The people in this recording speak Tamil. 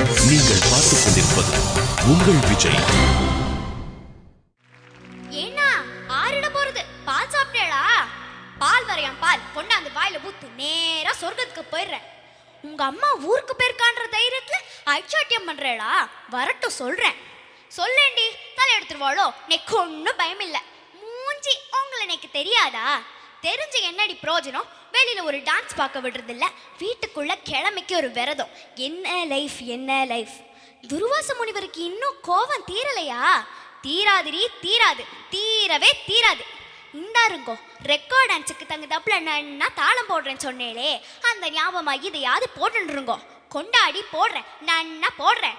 நீங்கள் பார்த்துக் கொண்டிருப்பது உங்கள் விஜய். ஏன்னா ஆறிட போறது பால் சாப்பிட்டேளா? பால் வரையாம் பால் கொண்டாந்து வாயில ஊத்து நேரா சொர்க்கத்துக்கு போயிடுறேன். உங்க அம்மா ஊருக்கு போயிருக்கான்ற தைரியத்துல ஐச்சாட்டியம் பண்றேளா? வரட்டும் சொல்றேன். சொல்லேண்டி தலை எடுத்துருவாளோ? நெக்கு ஒன்னும் பயம் இல்ல. மூஞ்சி உங்களை எனக்கு தெரியாதா? தெரிஞ்சு என்னடி பிரயோஜனம்? வெளியில ஒரு டான்ஸ் பார்க்க விடுறது இல்ல, வீட்டுக்குள்ள கிழமைக்கு ஒரு விரதம். என்ன லைஃப் என்ன லைஃப்? துர்வாச முனிவருக்கு இன்னும் கோபம் தீரலையா? தீராதிரி தீராது, தீரவே தீராது. இந்தாருங்கோ ரெக்கார்ட் டான்ஸுக்கு தகுந்தாப்புல நான் தாளம் போடுறேன்னு சொன்னேலே, அந்த ஞாபகமா இதையாவது போட்டுருங்கோ. கொண்டாடி போடுறேன், நான் போடுறேன்.